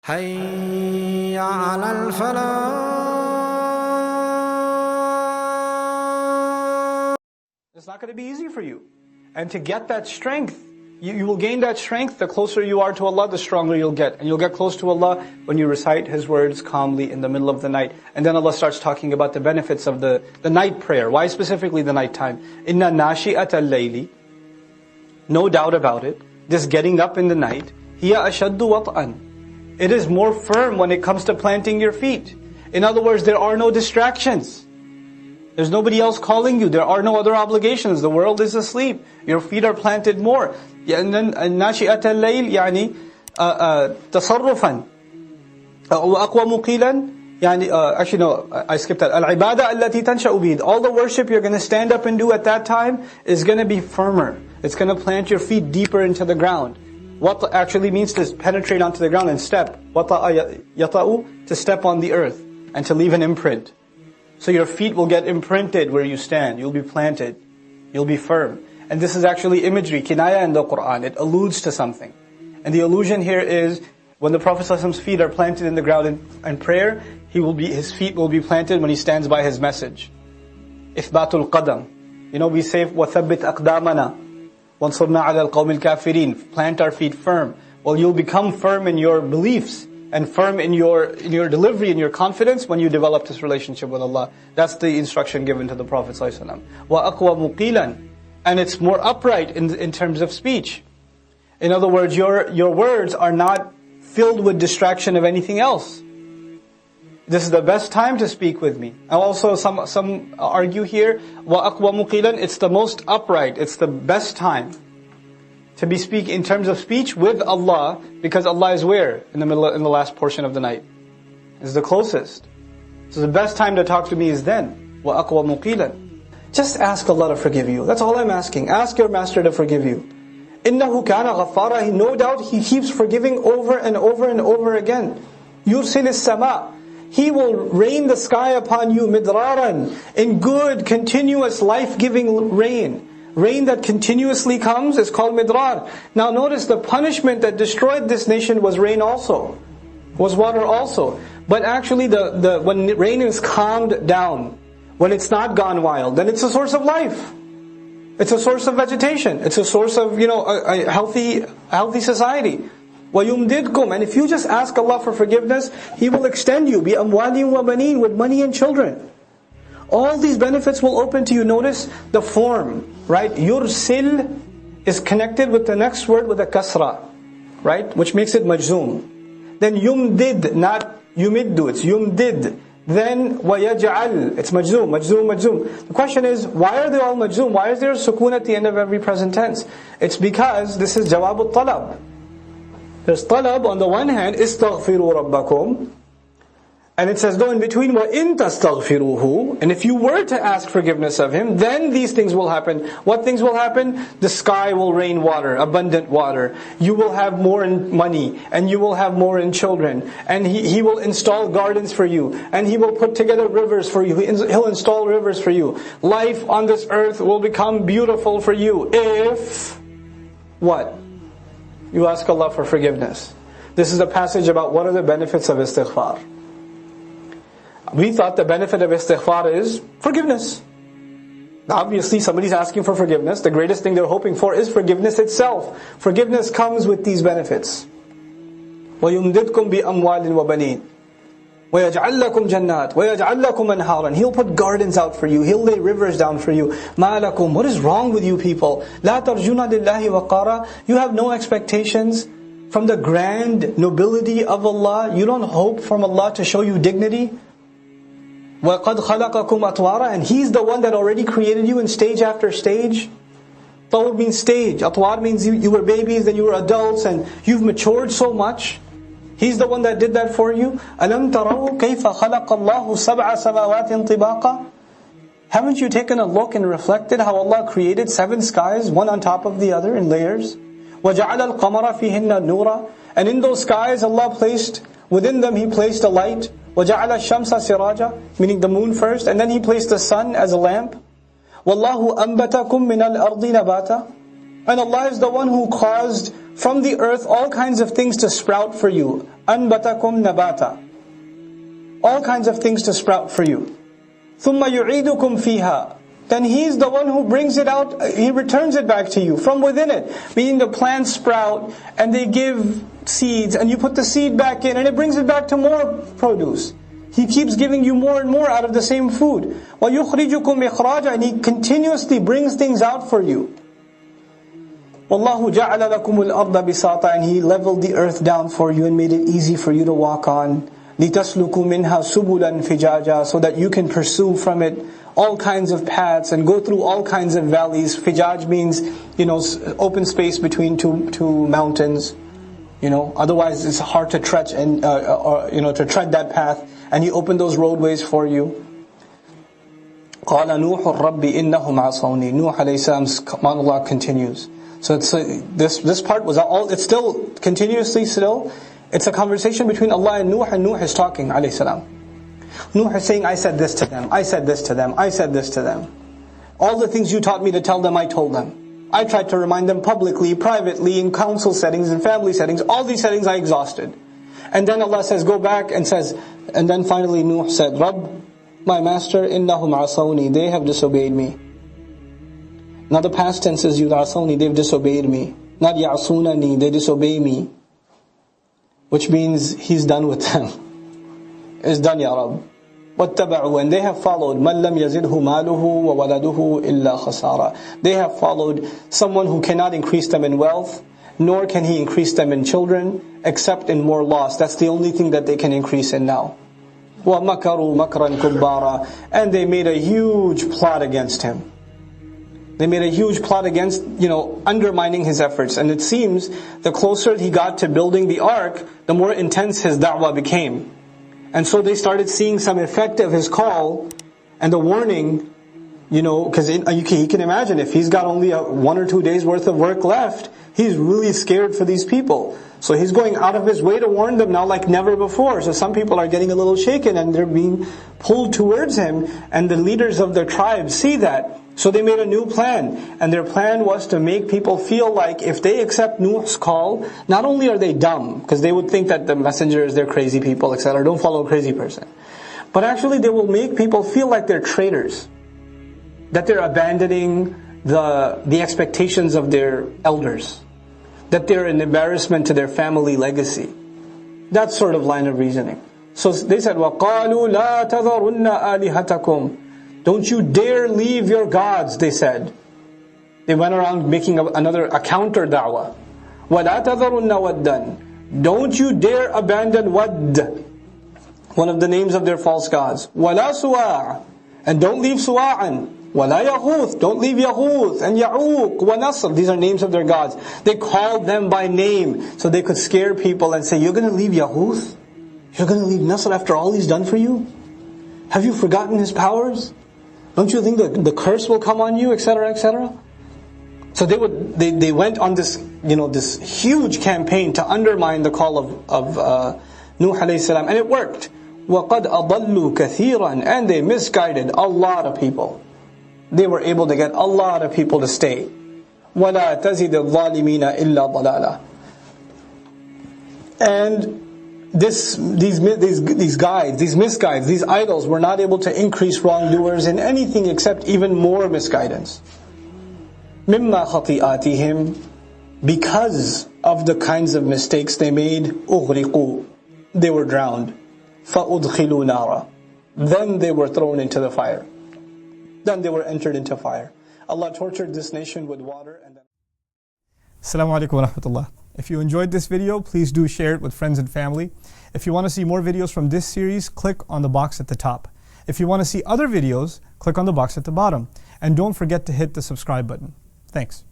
حي على الفلاح. It's not going to be easy for you. And to get that strength, you will gain that strength. The closer you are to Allah, the stronger you'll get. And you'll get close to Allah when you recite His words calmly in the middle of the night. And then Allah starts talking about the benefits of the night prayer. Why specifically the night time? Inna nashi'at al-layli. No doubt about it. This getting up in the night. Hiya ashaddu wat'an. It is more firm when it comes to planting your feet. In other words, there are no distractions. There's nobody else calling you. There are no other obligations. The world is asleep. Your feet are planted more. And then nashi'at al-layl يعني تصرفا وأقوى مقيلا يعني actually no, I skipped that. العبادة التي تنشأ به. All the worship you're going to stand up and do at that time is going to be firmer. It's going to plant your feet deeper into the ground. What actually means to penetrate onto the ground and step. وَطَأَ يَطَأُ, to step on the earth and to leave an imprint. So your feet will get imprinted where you stand. You'll be planted. You'll be firm. And this is actually imagery, kinaya in the Qur'an. It alludes to something. And the allusion here is, when the Prophet ﷺ's feet are planted in the ground in prayer, his feet will be planted when he stands by his message. إِثْبَاتُ الْقَدَمِ. We say, وَثَبِّتْ أَقْدَامَنَا وَانْصُرْنَا عَلَى الْقَوْمِ الْكَافِرِينَ. Plant our feet firm. Well, you'll become firm in your beliefs and firm in your delivery and your confidence when you develop this relationship with Allah. That's the instruction given to the Prophet ﷺ. وَأَقْوَى مُقِيلًا. And it's more upright in terms of speech. In other words, your words are not filled with distraction of anything else. This is the best time to speak with me. And also some argue here, وَأَقْوَى مُقِيلًا, it's the most upright, it's the best time to be speaking in terms of speech with Allah, because Allah is where? In the last portion of the night. It's the closest. So the best time to talk to me is then. وَأَقْوَى مُقِيلًا. Just ask Allah to forgive you. That's all I'm asking. Ask your master to forgive you. إِنَّهُ كَانَ غَفَّارًا. No doubt He keeps forgiving over and over and over again. يُرْسِلِ السَّمَاءِ. He will rain the sky upon you midraran, in good, continuous, life-giving rain. Rain that continuously comes is called midrar. Now notice the punishment that destroyed this nation was rain also. Was water also. But actually when rain is calmed down, when it's not gone wild, then it's a source of life. It's a source of vegetation. It's a source of, a healthy society. وَيُمْدِدْكُمْ. And if you just ask Allah for forgiveness, He will extend you. بِأَمْوَالٍ وَبَنِينَ. With money and children. All these benefits will open to you. Notice the form, right? Yursil is connected with the next word with a kasra, right? Which makes it majzoom. Then yumdid, not yumiddu, it's yumdid. Then وَيَجْعَلْ, it's majzoom. The question is, why are they all majzoom? Why is there a sukoon at the end of every present tense? It's because this is jawab al-talab. There's talab on the one hand, istaghfiru rabbakum. And it says, though in between, وَإِن تَسْتَغْفِرُوهُ. And if you were to ask forgiveness of Him, then these things will happen. What things will happen? The sky will rain water, abundant water. You will have more in money, and you will have more in children. And He will install gardens for you. And He will put together rivers for you. He'll install rivers for you. Life on this earth will become beautiful for you. If, what? You ask Allah for forgiveness. This is a passage about what are the benefits of istighfar. We thought the benefit of istighfar is forgiveness. Obviously somebody's asking for forgiveness. The greatest thing they're hoping for is forgiveness itself. Forgiveness comes with these benefits. وَيُمْدِدْكُمْ بِأَمْوَالٍ وَبَنِينَ وَيَجْعَلْ لَكُمْ جَنَّاتٍ وَيَجْعَلْ لَكُمْ أَنْهَارًا. He'll put gardens out for you. He'll lay rivers down for you. مَا لَكُمْ. What is wrong with you people? لَا تَرْجُونَ لِلَّهِ وَقَارًا. You have no expectations from the grand nobility of Allah. You don't hope from Allah to show you dignity. وَقَدْ خَلَقَكُمْ أَطْوَارًا. And He's the one that already created you in stage after stage. Tawr means stage. Atwar means you were babies, then you were adults, and you've matured so much. He's the one that did that for you. أَلَمْ تَرَوْا كَيْفَ خَلَقَ اللَّهُ سَبْعَ سَمَاوَاتٍ طِبَاقًا. Haven't you taken a look and reflected how Allah created 7 skies, one on top of the other in layers? وَجَعَلَ الْقَمَرَ فِيهِنَّ نُورًا. And in those skies Allah placed, within them He placed a light. وَجَعَلَ الشَّمْسَ سِرَاجًا. Meaning the moon first, and then He placed the sun as a lamp. وَاللَّهُ أَنْبَتَكُم مِّنَ الْأَرْضِ نَبَاتًا. And Allah is the one who caused from the earth all kinds of things to sprout for you. أَنْبَتَكُمْ نَبَاتًا. All kinds of things to sprout for you. ثُمَّ يُعِيدُكُمْ فِيهَا. Then He's the one who brings it out, He returns it back to you from within it. Meaning the plants sprout and they give seeds and you put the seed back in and it brings it back to more produce. He keeps giving you more and more out of the same food. وَيُخْرِجُكُمْ إِخْرَاجًا. And He continuously brings things out for you. وَاللَّهُ جَعَلَ لَكُمُ الْأَرْضَ بِسَاطًا. And He leveled the earth down for you and made it easy for you to walk on. لِتَسْلُكُوا مِنْهَا سُبُلًا فِجَاجًا. So that you can pursue from it all kinds of paths and go through all kinds of valleys. Fijaj means, open space between two mountains. Otherwise it's hard to tread and to tread that path. And He opened those roadways for you. قال نوح الرب إنهم عصوني. Nuh alayhi salam's monologue continues. So it's this part was all. It's still continuously still. It's a conversation between Allah and Nuh is talking alayhi salam. Nuh is saying, I said this to them, I said this to them, I said this to them. All the things you taught me to tell them, I told them. I tried to remind them publicly, privately, in council settings, in family settings. All these settings I exhausted. And then Allah says, go back and says, and then finally Nuh said, Rabb, my master, innahum asawni, they have disobeyed me. Now the past tense is asawni, they've disobeyed me. Not ya'sunani, they disobey me. Which means He's done with them. It's done, Ya Rabb. وَاتَّبَعُوا. And they have followed مَنْ لَمْ يَزِدْهُ مَالُهُ وَوَلَدُهُ إِلَّا خَسَارًا. They have followed someone who cannot increase them in wealth, nor can he increase them in children, except in more loss. That's the only thing that they can increase in now. وَمَكَرُوا مَكْرًا كُبَّارًا. And they made a huge plot against him. They made a huge plot against, undermining his efforts. And it seems the closer he got to building the ark, the more intense his da'wah became. And so they started seeing some effect of his call and the warning, because he can imagine if he's got only 1 or 2 days worth of work left, he's really scared for these people. So he's going out of his way to warn them now like never before. So some people are getting a little shaken and they're being pulled towards him, and the leaders of their tribes see that. So they made a new plan, and their plan was to make people feel like if they accept Nuh's call, not only are they dumb, because they would think that the messengers, they're crazy people, etc. Don't follow a crazy person. But actually they will make people feel like they're traitors. That they're abandoning the expectations of their elders. That they're an embarrassment to their family legacy. That sort of line of reasoning. So they said, وَقَالُوا لَا تَذَرُنَّ آلِهَتَكُمْ. Don't you dare leave your gods, they said. They went around making a counter da'wah. وَلَا تَذَرُنَّ وَدًّا. Don't you dare abandon Wad, one of the names of their false gods. وَلَا سُوَاعًا. And don't leave Suwa'an. وَلَا يَغُوث. Don't leave Yaghuth and Ya'uq وَنَصr. These are names of their gods. They called them by name so they could scare people and say, you're going to leave Yaghuth? You're going to leave Nasr after all He's done for you? Have you forgotten His powers? Don't you think the curse will come on you, etc., etc.? So they went on this this huge campaign to undermine the call of Nuh alayhi salam, and it worked. وَقَدْ أَضَلُّوا كَثِيرًا. And they misguided a lot of people. They were able to get a lot of people to stay. وَلَا تَزِدِ الظَّالِمِينَ إِلَّا ضَلَالًا. And these guides, these misguides, these idols were not able to increase wrongdoers in anything except even more misguidance. مِمَّا خَطِئَاتِهِمْ. Because of the kinds of mistakes they made, أُغْرِقُوا. They were drowned. فَأُدْخِلُوا نَارًا. Then they were thrown into the fire. Then they were entered into fire. Allah tortured this nation with water and then... Assalamu alaikum wa rahmatullah. If you enjoyed this video, please do share it with friends and family. If you want to see more videos from this series, click on the box at the top. If you want to see other videos, click on the box at the bottom. And don't forget to hit the subscribe button. Thanks.